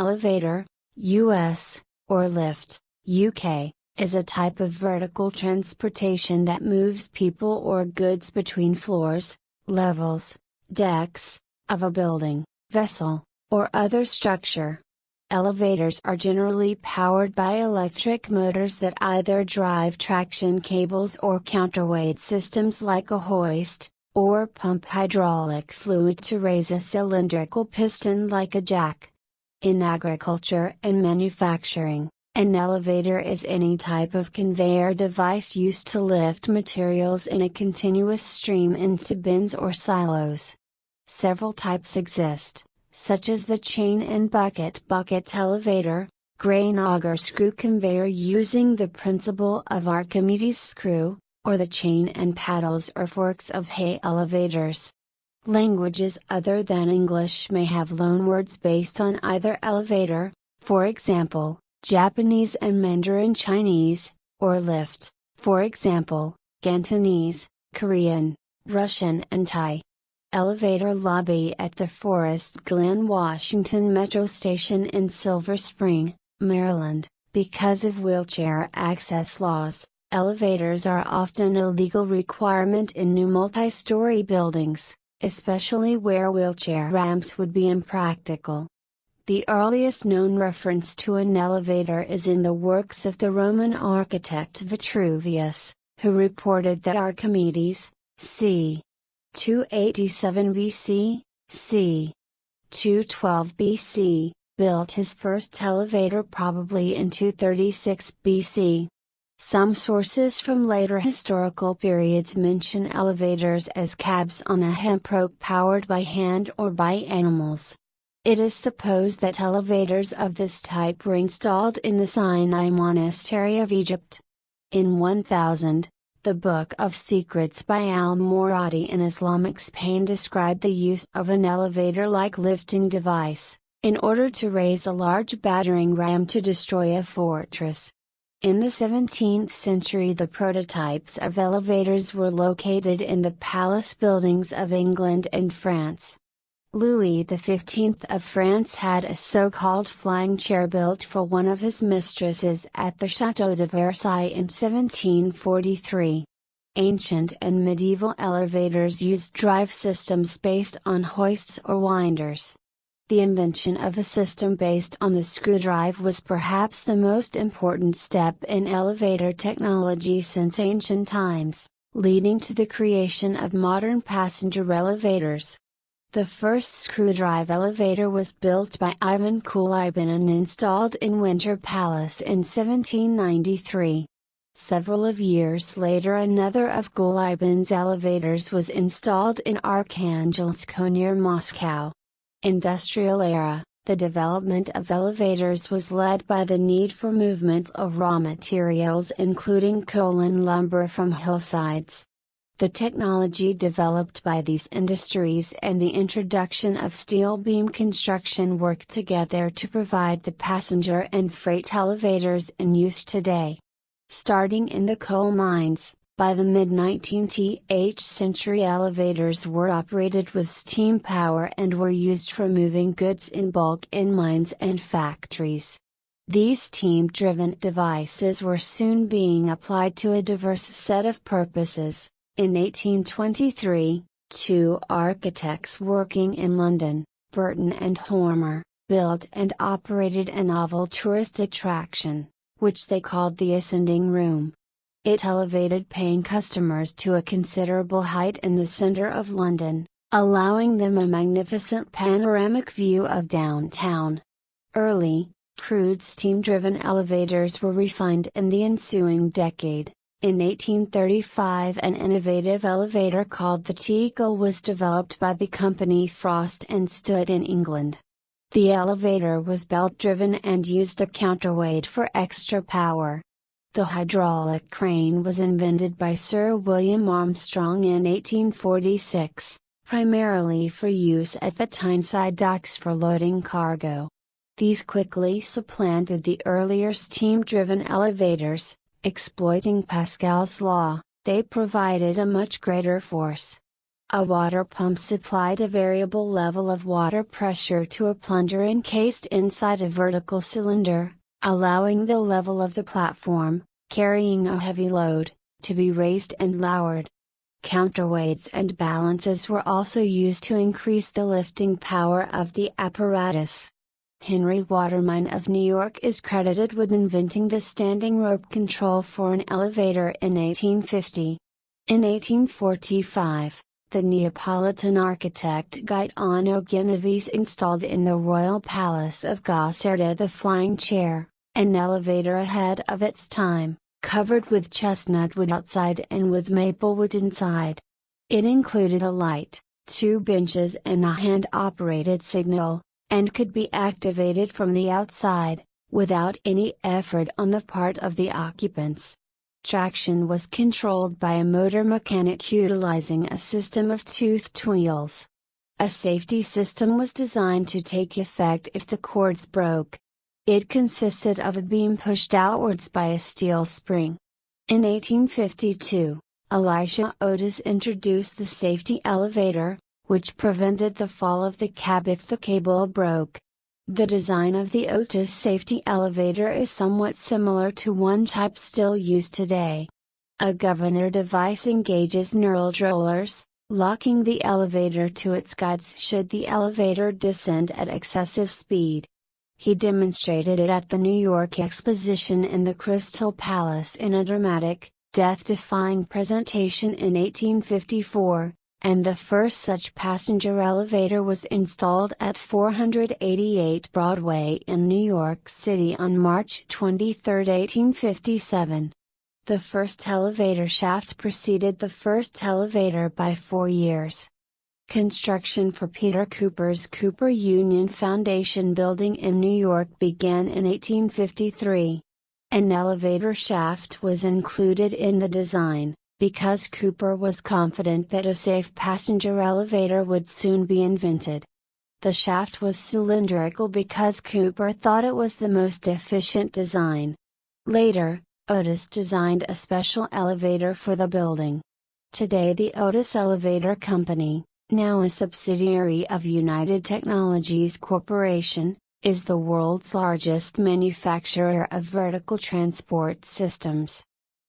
elevator, US, or lift, UK, is a type of vertical transportation that moves people or goods between floors, levels, decks, of a building, vessel, or other structure. Elevators are generally powered by electric motors that either drive traction cables or counterweight systems like a hoist, or pump hydraulic fluid to raise a cylindrical piston like a jack. In agriculture and manufacturing, an elevator is any type of conveyor device used to lift materials in a continuous stream into bins or silos. Several types exist, such as the chain and bucket elevator, grain auger screw conveyor using the principle of Archimedes screw, or the chain and paddles or forks of hay elevators. Languages other than English may have loanwords based on either elevator, for example, Japanese and Mandarin Chinese, or lift, for example, Cantonese, Korean, Russian and Thai. Elevator lobby at the Forest Glen Washington Metro Station in Silver Spring, Maryland. Because of wheelchair access laws, elevators are often a legal requirement in new multi-story buildings, especially where wheelchair ramps would be impractical. The earliest known reference to an elevator is in the works of the Roman architect Vitruvius, who reported that Archimedes, c. 287 BC, c. 212 BC, built his first elevator probably in 236 BC. Some sources from later historical periods mention elevators as cabs on a hemp rope powered by hand or by animals. It is supposed that elevators of this type were installed in the Sinai monastery of Egypt. In 1000, the Book of Secrets by al-Muradi in Islamic Spain described the use of an elevator-like lifting device, in order to raise a large battering ram to destroy a fortress. In the 17th century the prototypes of elevators were located in the palace buildings of England and France. Louis XV of France had a so-called flying chair built for one of his mistresses at the Château de Versailles in 1743. Ancient and medieval elevators used drive systems based on hoists or winders. The invention of a system based on the screw drive was perhaps the most important step in elevator technology since ancient times, leading to the creation of modern passenger elevators. The first screw-drive elevator was built by Ivan Kulibin and installed in Winter Palace in 1793. Several years later another of Kulibin's elevators was installed in Arkhangelsk near Moscow. Industrial era, the development of elevators was led by the need for movement of raw materials including coal and lumber from hillsides. The technology developed by these industries and the introduction of steel beam construction worked together to provide the passenger and freight elevators in use today. Starting in the coal mines, by the mid-19th century elevators were operated with steam power and were used for moving goods in bulk in mines and factories. These steam-driven devices were soon being applied to a diverse set of purposes. In 1823, two architects working in London, Burton and Hormer, built and operated a novel tourist attraction, which they called the Ascending Room. It elevated paying customers to a considerable height in the centre of London, allowing them a magnificent panoramic view of downtown. Early, crude steam-driven elevators were refined in the ensuing decade. In 1835 an innovative elevator called the Teagle was developed by the company Frost and stood in England. The elevator was belt-driven and used a counterweight for extra power. The hydraulic crane was invented by Sir William Armstrong in 1846, primarily for use at the Tyneside docks for loading cargo. These quickly supplanted the earlier steam-driven elevators. Exploiting Pascal's law, they provided a much greater force. A water pump supplied a variable level of water pressure to a plunger encased inside a vertical cylinder, allowing the level of the platform, carrying a heavy load, to be raised and lowered. Counterweights and balances were also used to increase the lifting power of the apparatus. Henry Watermine of New York is credited with inventing the standing rope control for an elevator in 1850. In 1845, the Neapolitan architect Gaetano Genovese installed in the Royal Palace of Caserta the flying chair, an elevator ahead of its time, covered with chestnut wood outside and with maple wood inside. It included a light, 2 benches and a hand-operated signal, and could be activated from the outside, without any effort on the part of the occupants. Traction was controlled by a motor mechanic utilizing a system of toothed wheels. A safety system was designed to take effect if the cords broke. It consisted of a beam pushed outwards by a steel spring. In 1852, Elisha Otis introduced the safety elevator, which prevented the fall of the cab if the cable broke. The design of the Otis safety elevator is somewhat similar to one type still used today. A governor device engages knurled rollers, locking the elevator to its guides should the elevator descend at excessive speed. He demonstrated it at the New York Exposition in the Crystal Palace in a dramatic, death-defying presentation in 1854, and the first such passenger elevator was installed at 488 Broadway in New York City on March 23, 1857. The first elevator shaft preceded the first elevator by 4 years. Construction for Peter Cooper's Cooper Union Foundation building in New York began in 1853. An elevator shaft was included in the design, because Cooper was confident that a safe passenger elevator would soon be invented. The shaft was cylindrical because Cooper thought it was the most efficient design. Later, Otis designed a special elevator for the building. Today the Otis Elevator Company, now a subsidiary of United Technologies Corporation, is the world's largest manufacturer of vertical transport systems.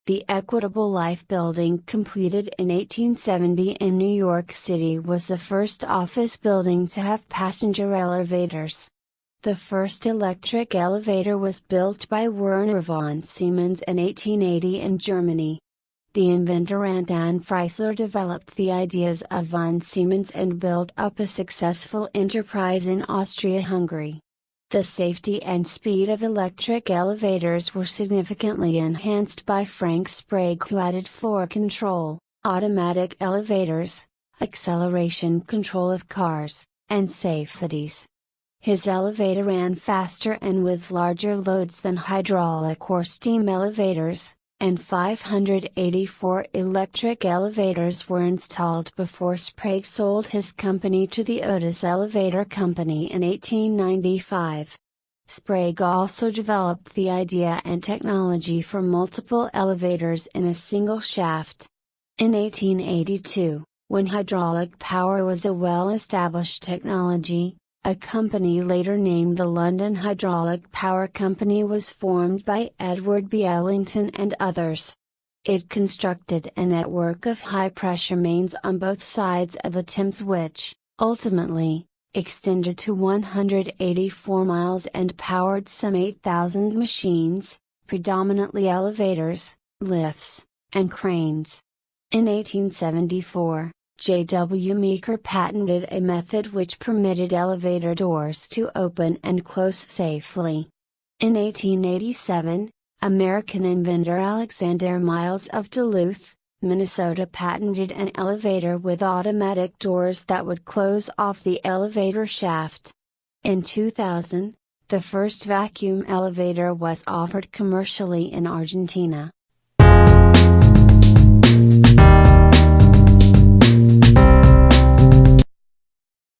The Equitable Life building, completed in 1870 in New York City, was the first office building to have passenger elevators. The first electric elevator was built by Werner von Siemens in 1880 in Germany. The inventor Anton Freisler developed the ideas of von Siemens and built up a successful enterprise in Austria-Hungary. The safety and speed of electric elevators were significantly enhanced by Frank Sprague, who added floor control, automatic elevators, acceleration control of cars, and safeties. His elevator ran faster and with larger loads than hydraulic or steam elevators, and 584 electric elevators were installed before Sprague sold his company to the Otis Elevator Company in 1895. Sprague also developed the idea and technology for multiple elevators in a single shaft. In 1882, when hydraulic power was a well-established technology, a company later named the London Hydraulic Power Company was formed by Edward B. Ellington and others. It constructed a network of high-pressure mains on both sides of the Thames which, ultimately, extended to 184 miles and powered some 8,000 machines, predominantly elevators, lifts, and cranes. In 1874, J.W. Meeker patented a method which permitted elevator doors to open and close safely. In 1887, American inventor Alexander Miles of Duluth, Minnesota patented an elevator with automatic doors that would close off the elevator shaft. In 2000, the first vacuum elevator was offered commercially in Argentina.